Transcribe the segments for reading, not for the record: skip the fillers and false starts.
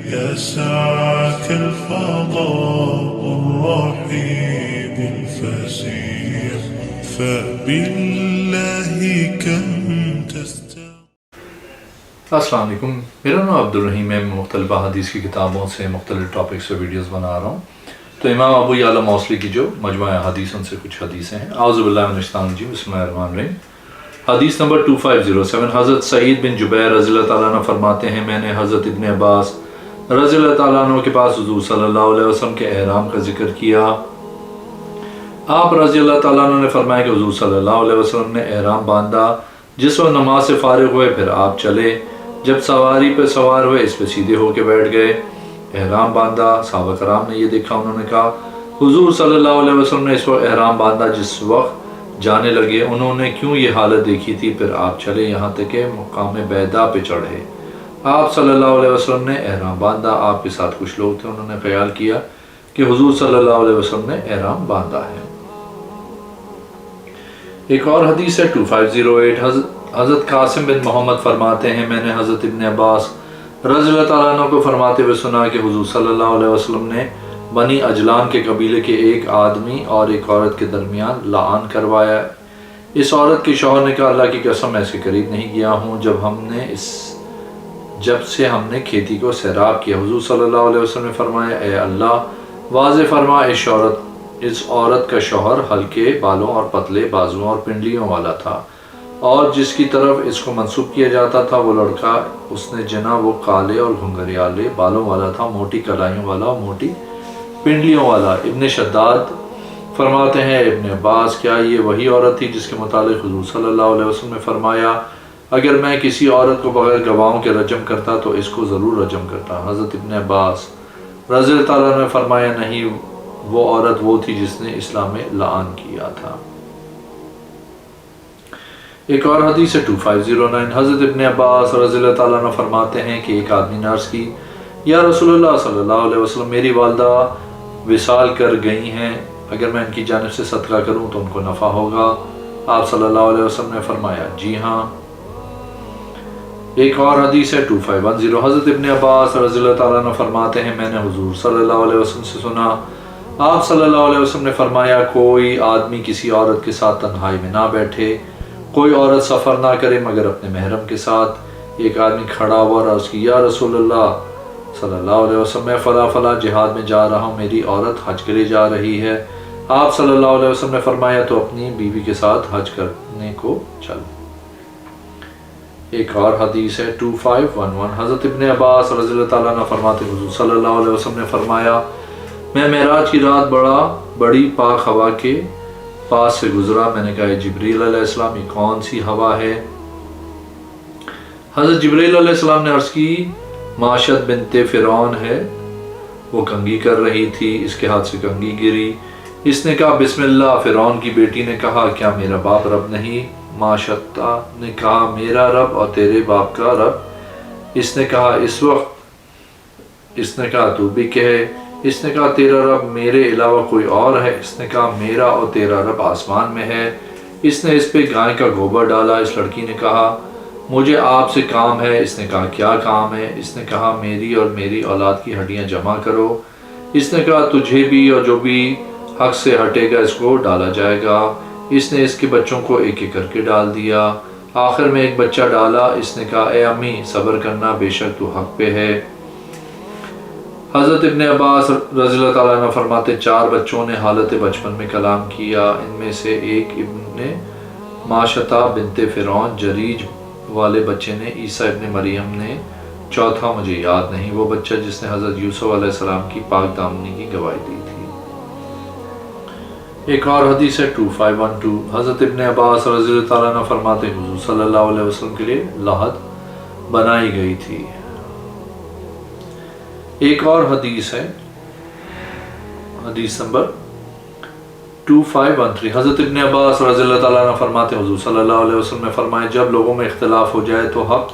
يسعك الفضاء الرحيم الفسيح فبالله كم السلام علیکم، میرا نام عبدالرحیم ہے۔ میں مختلف حدیث کی کتابوں سے مختلف ٹاپکس پہ ویڈیوز بنا رہا ہوں۔ تو امام ابو یعلا موصلی کی جو مجموعہ حدیث ان سے کچھ حدیثیں ہیں۔ اعوذ باللہ من الشیطان الرجیم، بسم اللہ الرحمن الرحیم۔ حدیث نمبر 2507، حضرت سعید بن جبیر رضی اللہ تعالیٰ عنہ فرماتے ہیں، میں نے حضرت ابن عباس رضی اللہ تعالیٰ عنہ کے پاس حضور صلی اللہ علیہ وسلم کے احرام کا ذکر کیا۔ آپ رضی اللہ تعالیٰ عنہ نے فرمایا کہ حضور صلی اللہ علیہ وسلم نے احرام باندھا، جس وقت نماز سے فارغ ہوئے پھر آپ چلے، جب سواری پہ سوار ہوئے اس پہ سیدھے ہو کے بیٹھ گئے، احرام باندھا۔ صحابہ کرام نے یہ دیکھا، انہوں نے کہا حضور صلی اللہ علیہ وسلم نے اس وقت احرام باندھا جس وقت جانے لگے، انہوں نے کیوں یہ حالت دیکھی تھی؟ پھر آپ چلے یہاں تک کہ مقام بیدا پہ چڑھے۔ آپ صلی اللہ علیہ وسلم نے احرام باندھا، آپ کے ساتھ کچھ لوگ تھے، انہوں نے خیال کیا کہ حضور صلی اللہ علیہ وسلم نے احرام باندھا ہے۔ ایک اور حدیث ہے 2508، حضرت قاسم بن محمد فرماتے ہیں، میں نے حضرت ابن عباس رضی اللہ تعالیٰ عنہ کو فرماتے ہوئے سنا کہ حضور صلی اللہ علیہ وسلم نے بنی اجلان کے قبیلے کے ایک آدمی اور ایک عورت کے درمیان لعان کروایا۔ اس عورت کے شوہر نے کہا، اللہ کی قسم ایسے قریب نہیں گیا ہوں جب سے ہم نے کھیتی کو سیراب کیا۔ حضور صلی اللہ علیہ وسلم نے فرمایا، اے اللہ واضح فرما، اس عورت کا شوہر ہلکے بالوں اور پتلے بازوؤں اور پنڈلیوں والا تھا، اور جس کی طرف اس کو منسوب کیا جاتا تھا وہ لڑکا اس نے جنا وہ کالے اور گھنگریالے بالوں والا تھا، موٹی کلائیوں والا اور موٹی پنڈلیوں والا۔ ابن شداد فرماتے ہیں، ابن عباس کیا یہ وہی عورت تھی جس کے متعلق حضور صلی اللہ علیہ وسلم نے فرمایا، اگر میں کسی عورت کو بغیر گواہوں کے رجم کرتا تو اس کو ضرور رجم کرتا؟ حضرت ابن عباس رضی اللہ تعالیٰ نے فرمایا، نہیں، وہ عورت وہ تھی جس نے اسلام میں لعان کیا تھا۔ ایک اور حدیث ہے 2509، حضرت ابن عباس رضی اللہ تعالیٰ عنہ فرماتے ہیں کہ ایک آدمی نے عرض کی، یا رسول اللہ صلی اللہ علیہ وسلم، میری والدہ وصال کر گئی ہیں، اگر میں ان کی جانب سے صدقہ کروں تو ان کو نفع ہوگا؟ آپ صلی اللہ علیہ وسلم نے فرمایا، جی ہاں۔ ایک اور حدیث ہے 2510، حضرت ابن عباس رضی اللہ تعالیٰ عنہ فرماتے ہیں، میں نے حضور صلی اللہ علیہ وسلم سے سنا، آپ صلی اللہ علیہ وسلم نے فرمایا، کوئی آدمی کسی عورت کے ساتھ تنہائی میں نہ بیٹھے، کوئی عورت سفر نہ کرے مگر اپنے محرم کے ساتھ۔ ایک آدمی کھڑا ہوا اور عرض کی، یا رسول اللہ صلی اللہ علیہ وسلم، میں فلاں فلاں جہاد میں جا رہا ہوں، میری عورت حج کے لیے جا رہی ہے۔ آپ صلی اللہ علیہ وسلم نے فرمایا، تو اپنی بیوی کے ساتھ حج کرنے کو چل۔ ایک اور حدیث ہے 2511، حضرت ابن عباس رضی اللہ تعالیٰ عنہ فرماتے ہیں، حضور صلی اللہ علیہ وسلم نے فرمایا، میں معراج کی رات بڑی پاک ہوا کے پاس سے گزرا، میں نے کہا، جبریل علیہ السلام، یہ کون سی ہوا ہے؟ حضرت جبریل علیہ السلام نے عرض کی، معاشت بنت فرعون ہے، وہ کنگھی کر رہی تھی، اس کے ہاتھ سے کنگھی گری، اس نے کہا بسم اللہ۔ فرعون کی بیٹی نے کہا، کیا میرا باپ رب نہیں؟ معاشتہ نے کہا، میرا رب اور تیرے باپ کا رب۔ اس نے کہا، اس وقت؟ اس نے کہا، تو بھی کہے۔ اس نے کہا، تیرا رب میرے علاوہ کوئی اور ہے؟ اس نے کہا، میرا اور تیرا رب آسمان میں ہے۔ اس نے اس پہ گائے کا گوبر ڈالا۔ اس لڑکی نے کہا، مجھے آپ سے کام ہے۔ اس نے کہا، کیا کام ہے؟ اس نے کہا، میری اور میری اولاد کی ہڈیاں جمع کرو۔ اس نے کہا، تجھے بھی اور جو بھی حق سے ہٹے گا اس کو ڈالا جائے گا۔ اس نے اس کے بچوں کو ایک ایک کر کے ڈال دیا، آخر میں ایک بچہ ڈالا۔ اس نے کہا، اے امی صبر کرنا، بے شک تو حق پہ ہے۔ حضرت ابن عباس رضی اللہ تعالیٰ عنہ فرماتے، 4 بچوں نے حالت بچپن میں کلام کیا، ان میں سے ایک ابن معاشتہ بنت فرعون جریج والے بچے نے، عیسیٰ ابن مریم نے، چوتھا مجھے یاد نہیں، وہ بچہ جس نے حضرت یوسف علیہ السلام کی پاک دامنی کی گواہی دی تھی۔ ایک اور حدیث ہے 2512، حضرت ابن عباس رضی اللہ تعالیٰ عنہ فرماتے ہیں، حضور صلی اللہ علیہ وسلم کے لیے لحد بنائی گئی تھی۔ ایک اور حدیث ہے، حدیث نمبر 2513، حضرت ابن عباس رضی اللہ تعالیٰ عنہ فرماتے ہیں، حضور صلی اللہ علیہ وسلم نے فرمایا، جب لوگوں میں اختلاف ہو جائے تو حق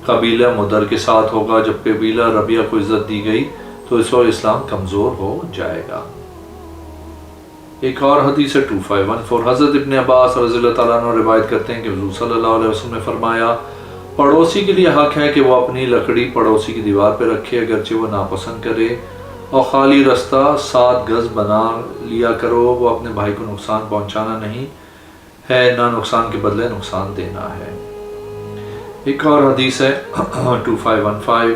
قبیلہ مدر کے ساتھ ہوگا، جب قبیلہ ربیہ کو عزت دی گئی تو اس وقت اسلام کمزور ہو جائے گا۔ ایک اور حدیث ہے 2514، حضرت ابن عباس رضی اللہ تعالیٰ عنہ روایت کرتے ہیں کہ حضور صلی اللہ علیہ وسلم نے فرمایا، پڑوسی کے لیے حق ہے کہ وہ اپنی لکڑی پڑوسی کی دیوار پہ رکھے اگرچہ وہ ناپسند کرے، اور خالی رستہ 7 گز بنا لیا کرو، وہ اپنے بھائی کو نقصان پہنچانا نہیں ہے، نہ نقصان کے بدلے نقصان دینا ہے۔ ایک اور حدیث ہے 2515،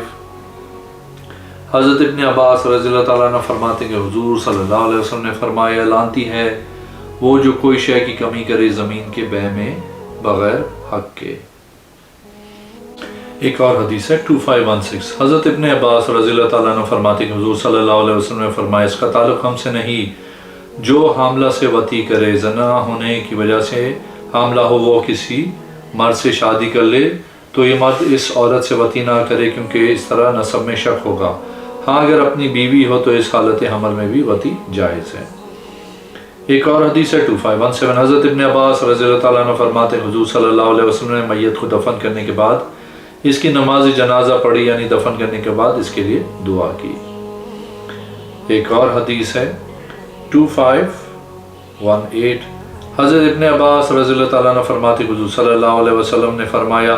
حضرت ابن عباس رضی اللہ تعالیٰ عنہ فرماتے ہیں کہ حضور صلی اللہ علیہ وسلم نے فرمایا، لعنتی ہے وہ جو کوئی شے کی کمی کرے زمین کے بے میں بغیر حق کے۔ ایک اور حدیث ہے 2516، حضرت ابن عباس رضی اللہ تعالیٰ عنہ فرماتے ہیں کہ حضور صلی اللہ علیہ وسلم نے فرمایا، اس کا تعلق ہم سے نہیں جو حاملہ سے وطی کرے، زنا ہونے کی وجہ سے حاملہ ہو، وہ کسی مرد سے شادی کر لے تو یہ مرد اس عورت سے وطی نہ کرے کیونکہ اس طرح نسب میں شک ہوگا، ہاں اگر اپنی بیوی ہو تو اس حالت حمل میں بھی وطی جائز ہے۔ ایک اور حدیث ہے 2517، حضرت ابن عباس رضی اللہ تعالیٰ عنہ فرماتے ہیں حضور صلی اللہ علیہ وسلم نے میت کو دفن کرنے کے بعد اس کی نماز جنازہ پڑھی، یعنی دفن کرنے کے بعد اس کے لیے دعا کی۔ ایک اور حدیث ہے 2518، حضرت ابن عباس رضی اللہ تعالیٰ عنہ فرماتے ہیں حضور صلی اللہ علیہ وسلم نے فرمایا،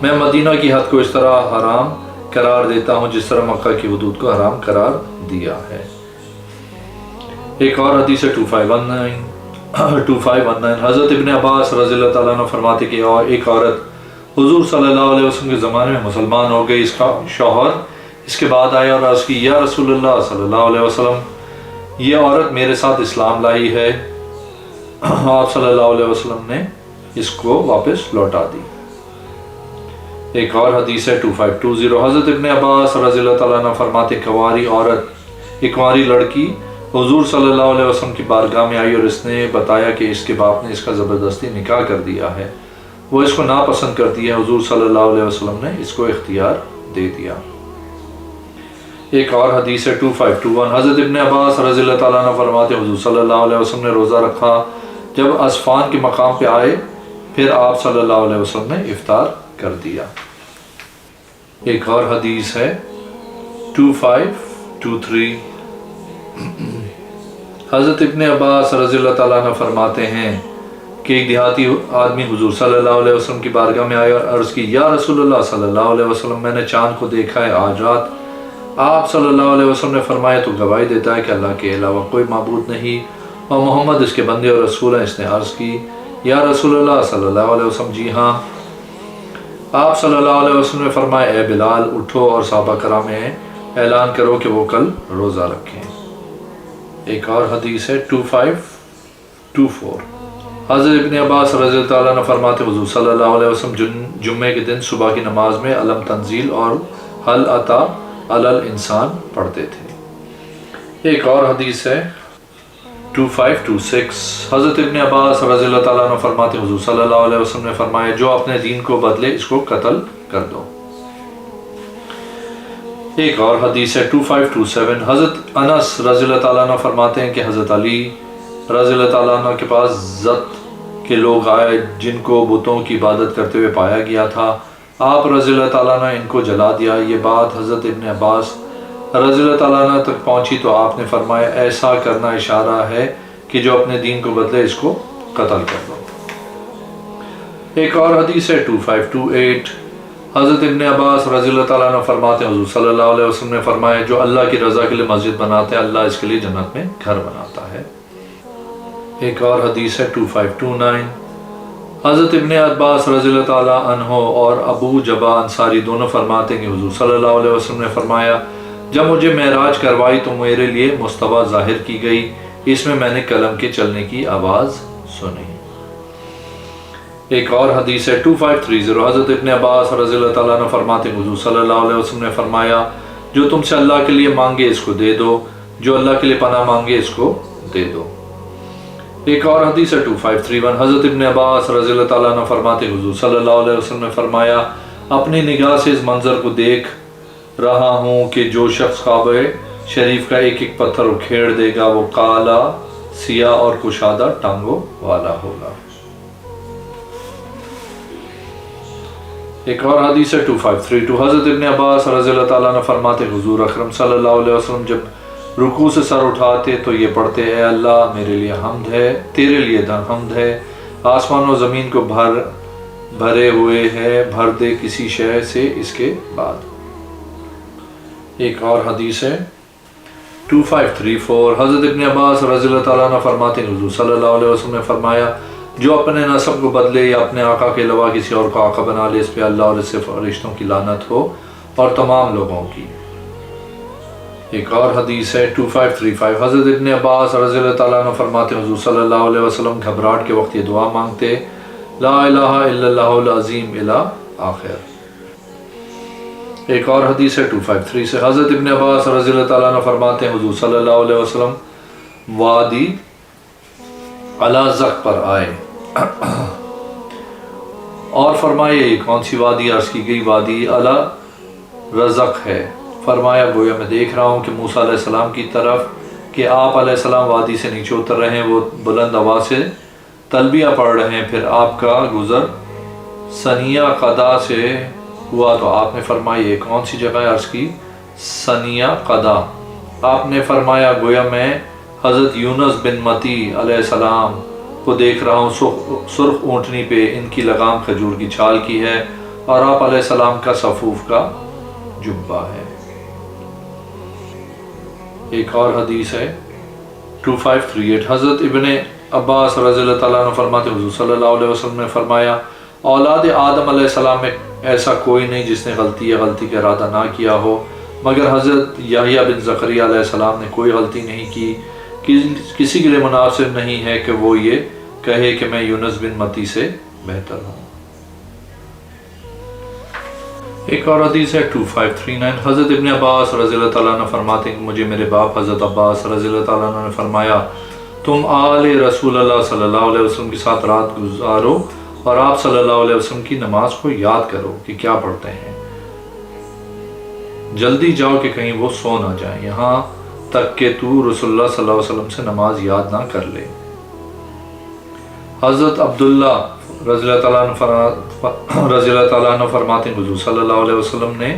میں مدینہ کی حد کو اس طرح حرام قرار دیتا ہوں جس طرح مکہ کی حدود کو حرام قرار دیا ہے۔ ایک اور حدیث ہے 2519، حضرت ابن عباس رضی اللہ تعالیٰ عنہ فرماتے کہ ایک عورت حضور صلی اللہ علیہ وسلم کے زمانے میں مسلمان ہو گئی، اس کا شوہر اس کے بعد آیا اور عرض کی، یا رسول اللہ صلی اللہ علیہ وسلم، یہ عورت میرے ساتھ اسلام لائی ہے۔ آپ صلی اللہ علیہ وسلم نے اس کو واپس لوٹا دی۔ ایک اور حدیث ہے 2520، حضرت ابن عباس رضی اللہ تعالیٰ عنہ فرماتے کنواری عورت، ایک کنواری لڑکی حضور صلی اللہ علیہ وسلم کی بارگاہ میں آئی اور اس نے بتایا کہ اس کے باپ نے اس کا زبردستی نکاح کر دیا ہے، وہ اس کو ناپسند کرتی ہے، حضور صلی اللہ علیہ وسلم نے اس کو اختیار دے دیا۔ ایک اور حدیث ہے 2521، حضرت ابن عباس رضی اللہ تعالیٰ عنہ فرماتے حضور صلی اللہ علیہ وسلم نے روزہ رکھا، جب اسفان کے مقام پہ آئے پھر آپ صلی اللہ علیہ وسلم نے افطار کر دیا۔ ایک اور حدیث ہے 2523، حضرت ابن عباس رضی اللہ تعالیٰ عنہ فرماتے ہیں کہ ایک دیہاتی آدمی حضور صلی اللہ علیہ وسلم کی بارگاہ میں آیا اور عرض کی، یا رسول اللہ صلی اللہ علیہ وسلم، میں نے چاند کو دیکھا ہے آج رات۔ آپ صلی اللہ علیہ وسلم نے فرمایا، تو گواہی دیتا ہے کہ اللہ کے علاوہ کوئی معبود نہیں اور محمد اس کے بندے اور رسول ہیں۔ اس نے عرض کی، یا رسول اللہ صلی اللہ علیہ وسلم، جی ہاں۔ آپ صلی اللہ علیہ وسلم نے فرمایا، اے بلال اٹھو اور صحابہ کرام میں اعلان کرو کہ وہ کل روزہ رکھیں۔ ایک اور حدیث ہے 2524، حضرت ابن عباس رضی اللہ تعالیٰ عنہ فرماتے حضور صلی اللہ علیہ وسلم جمعے کے دن صبح کی نماز میں علم تنزیل اور حل اتا علی الانسان پڑھتے تھے۔ ایک اور حدیث ہے 2526، حضرت ابن عباس رضی اللہ تعالیٰ عنہ فرماتے حضور صلی اللہ علیہ وسلم نے فرمایا، جو اپنے دین کو بدلے اس کو قتل کر دو۔ ایک اور حدیث ہے 2527، حضرت انس رضی اللہ تعالیٰ عنہ فرماتے ہیں کہ حضرت علی رضی اللہ تعالیٰ عنہ کے پاس زت کے لوگ آئے جن کو بتوں کی عبادت کرتے ہوئے پایا گیا تھا، آپ رضی اللہ تعالیٰ عنہ ان کو جلا دیا۔ یہ بات حضرت ابن عباس رضی اللہ تعالیٰ عنہ تک پہنچی تو آپ نے فرمایا، ایسا کرنا اشارہ ہے کہ جو اپنے دین کو بدلے اس کو قتل کر دو۔ ایک اور حدیث ہے 2528، حضرت ابن عباس رضی اللہ تعالیٰ عنہ فرماتے ہیں حضور صلی اللہ علیہ وسلم نے فرمایا، جو اللہ کی رضا کے لیے مسجد بناتے ہیں اللہ اس کے لیے جنت میں گھر بناتا ہے۔ ایک اور حدیث ہے 2529، حضرت ابن عباس رضی اللہ تعالیٰ عنہ اور ابو جبا انصاری دونوں فرماتے ہیں کہ حضور صلی اللہ علیہ وسلم نے فرمایا، جب مجھے معراج کروائی تو میرے لیے مصطبہ ظاہر کی گئی، اس میں میں نے قلم کے چلنے کی آواز سنی۔ ایک اور حدیث ہے 2530، حضرت ابن عباس رضی اللہ تعالیٰ عنہ فرماتے ہیں حضور صلی اللہ علیہ وسلم نے فرمایا، جو تم سے اللہ کے لیے مانگے اس کو دے دو، جو اللہ کے لیے پناہ مانگے اس کو دے دو۔ ایک اور حدیث ہے 2531، حضرت ابن عباس رضی اللہ تعالیٰ عنہ فرماتے حضور صلی اللہ علیہ وسلم نے فرمایا، اپنی نگاہ سے اس منظر کو دیکھ رہا ہوں کہ جو شخص کعبہ شریف کا ایک ایک پتھر اکھیڑ دے گا وہ کالا، سیاہ اور کشادہ ٹانگوں والا ہوگا۔ ایک اور حدیث ہے 2532، حضرت ابن عباس رضی اللہ تعالیٰ عنہ فرماتے حضور اکرم صلی اللہ علیہ وسلم جب رکوع سے سر اٹھاتے تو یہ پڑھتے، اے اللہ میرے لیے حمد ہے، تیرے لیے حمد ہے، آسمان و زمین کو بھر بھرے ہوئے ہے، بھر دے کسی شے سے اس کے بعد۔ ایک اور حدیث ہے 2534، حضرت ابن عباس رضی اللہ تعالیٰ عنہ فرماتے ہیں حضور صلی اللہ علیہ وسلم نے فرمایا جو اپنے نسب کو بدلے یا اپنے آقا کے علاوہ کسی اور کو آقا بنا لے، اس پہ اللہ اور اس سے فرشتوں کی لعنت ہو اور تمام لوگوں کی۔ ایک اور حدیث ہے 2535، حضرت ابن عباس رضی اللہ تعالیٰ عنہ فرماتے ہیں حضور صلی اللہ علیہ وسلم گھبراہٹ کے وقت یہ دعا مانگتے لا الہ الا اللہ العظیم الی آخر۔ ایک اور حدیث ہے 253 سے، حضرت ابن عباس رضی اللہ تعالیٰ عنہ فرماتے ہیں حضور صلی اللہ علیہ وسلم وادی الازق پر آئے اور فرمایا یہ کون سی وادی؟ عرض کی گئی وادی الرزق ہے۔ فرمایا گویا میں دیکھ رہا ہوں کہ موسیٰ علیہ السلام کی طرف کہ آپ علیہ السلام وادی سے نیچے اتر رہے ہیں، وہ بلند آواز سے تلبیہ پڑھ رہے ہیں، پھر آپ کا گزر ثنیہ قدا سے ہوا تو آپ نے فرمایا یہ کون سی جگہ ہے؟ عرض کی ثنیہ قدا۔ آپ نے فرمایا گویا میں حضرت یونس بن متی علیہ السلام کو دیکھ رہا ہوں، سرخ اونٹنی پہ ان کی لگام کھجور کی چھال کی ہے اور آپ علیہ السلام کا صفوف کا جبہ ہے۔ ایک اور حدیث ہے 2538، حضرت ابن عباس رضی اللہ تعالیٰ عنہ فرماتے حضور صلی اللہ علیہ وسلم نے فرمایا اولاد آدم علیہ السلام میں ایسا کوئی نہیں جس نے غلطی یا غلطی کا ارادہ نہ کیا ہو، مگر حضرت یحییٰ بن زکریا علیہ السلام نے کوئی غلطی نہیں کی۔ کسی کے لیے مناسب نہیں ہے کہ وہ یہ کہے کہ میں یونس بن متی سے بہتر ہوں۔ ایک اور حدیث ہے 2539، حضرت ابن عباس رضی اللہ تعالیٰ عنہ فرماتے ہیں کہ مجھے میرے باپ حضرت عباس رضی اللہ تعالیٰ عنہ نے فرمایا تم آل رسول اللہ صلی اللہ علیہ وسلم کے ساتھ رات گزارو اور آپ صلی اللہ علیہ وسلم کی نماز کو یاد کرو کہ کیا پڑھتے ہیں، جلدی جاؤ کہ کہیں وہ سو نہ جائیں، یہاں تک کہ تو رسول اللہ صلی اللہ علیہ وسلم سے نماز یاد نہ کر لے۔ حضرت عبداللہ رضی اللہ تعالیٰ عنہ فرماتے ہیں حضور صلی اللہ علیہ وسلم نے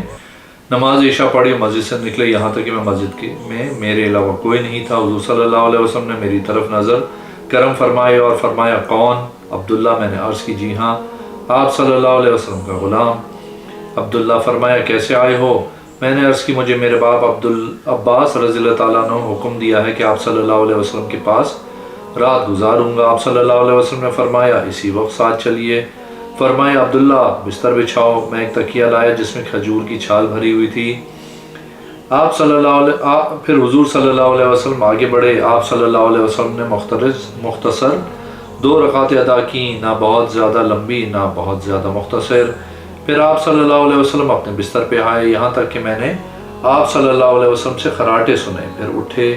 نماز عشاء پڑھی، مسجد سے نکلے یہاں تک کہ میں مسجد میں میرے علاوہ کوئی نہیں تھا۔ حضور صلی اللہ علیہ وسلم نے میری طرف نظر کرم فرمائے اور فرمایا کون؟ عبداللہ۔ میں نے عرض کی جی ہاں، آپ صلی اللہ علیہ وسلم کا غلام۔ عبداللہ فرمایا کیسے آئے ہو؟ میں نے عرض کی مجھے میرے باپ عباس رضی اللہ تعالیٰ عنہ حکم دیا ہے کہ آپ صلی اللہ علیہ وسلم کے پاس رات گزاروں گا۔ آپ صلی اللہ علیہ وسلم نے فرمایا اسی وقت ساتھ چلیے۔ فرمایا عبداللہ بستر بچھاؤ۔ میں ایک تکیہ لایا جس میں کھجور کی چھال بھری ہوئی تھی۔ پھر حضور صلی اللہ علیہ وسلم آگے بڑھے۔ آپ صلی اللہ علیہ وسلم نے مختصر 2 رکعتیں ادا کی، نہ بہت زیادہ لمبی نہ بہت زیادہ مختصر۔ پھر آپ صلی اللہ علیہ وسلم اپنے بستر پہ آئے، یہاں تک کہ میں نے آپ صلی اللہ علیہ وسلم سے خراٹے سنے، پھر اٹھے۔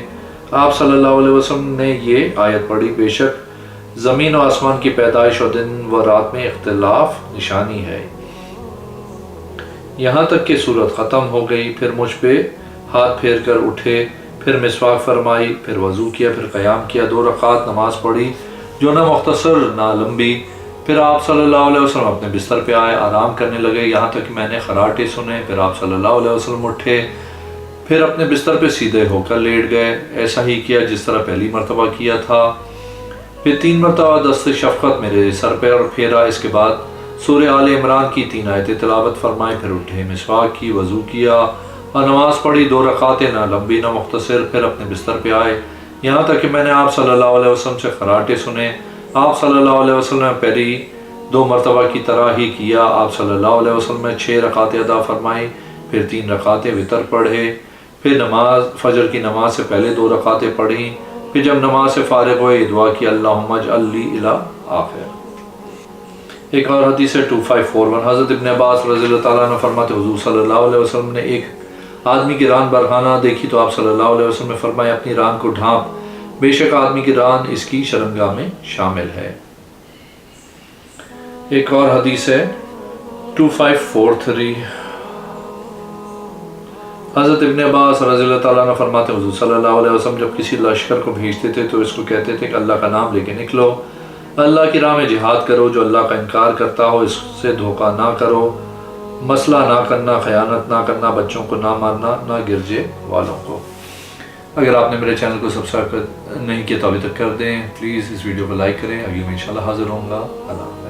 آپ صلی اللہ علیہ وسلم نے یہ آیت پڑھی بے شک زمین و آسمان کی پیدائش اور دن و رات میں اختلاف نشانی ہے، یہاں تک کہ سورت ختم ہو گئی۔ پھر مجھ پہ ہاتھ پھیر کر اٹھے، پھر مسواک فرمائی، پھر وضو کیا، پھر قیام کیا، 2 رکعت نماز پڑھی جو نہ مختصر نہ لمبی۔ پھر آپ صلی اللہ علیہ وسلم اپنے بستر پہ آئے، آرام کرنے لگے، یہاں تک کہ میں نے خراٹے سنے۔ پھر آپ صلی اللہ علیہ وسلم اٹھے، پھر اپنے بستر پہ سیدھے ہو کر لیٹ گئے، ایسا ہی کیا جس طرح پہلی مرتبہ کیا تھا۔ پھر 3 مرتبہ دست شفقت میرے سر پہ پھیرا، اس کے بعد سورہ آل عمران کی 3 آیتیں تلاوت فرمائی، پھر اٹھے، مسواک کی، وضو کیا اور نماز پڑھی 2 رکعتیں نہ لمبی نہ مختصر۔ پھر اپنے بستر پہ آئے، یہاں تک کہ میں نے آپ صلی اللہ علیہ وسلم سے خراٹے سنے۔ آپ صلی اللہ علیہ وسلم نے پہلی 2 مرتبہ کی طرح ہی کیا۔ آپ صلی اللہ علیہ وسلم نے 6 رکعتیں ادا فرمائی، پھر 3 رکعتیں وتر پڑھے، پھر فجر کی نماز سے پہلے 2 رکعتیں پڑھیں، پھر جب نماز سے فارغ ہوئے دعا کی اللہم اجعل لی الی آخر۔ ایک اور حدیث ہے 2541، حضرت ابن عباس رضی اللہ تعالیٰ عنہ فرماتے حضور صلی اللہ علیہ وسلم نے ایک آدمی کی ران برہنہ دیکھی تو آپ صلی اللہ علیہ وسلم نے فرمایا اپنی ران کو ڈھانپ، بے شک آدمی کی ران اس کی شرمگاہ میں شامل ہے۔ ایک اور حدیث ہے 2543، حضرت ابن عباس رضی اللہ تعالیٰ عنہ فرماتے حضور صلی اللہ علیہ وسلم جب کسی لشکر کو بھیجتے تھے تو اس کو کہتے تھے کہ اللہ کا نام لے کے نکلو، اللہ کی راہ میں جہاد کرو، جو اللہ کا انکار کرتا ہو اس سے دھوکہ نہ کرو، مسئلہ نہ کرنا، خیانت نہ کرنا، بچوں کو نہ مارنا، نہ گرجے والوں کو۔ اگر آپ نے میرے چینل کو سبسکرائب نہیں کیا تو ابھی تک کر دیں، پلیز اس ویڈیو کو لائک کریں، ابھی میں انشاءاللہ حاضر ہوں گا۔ اللہ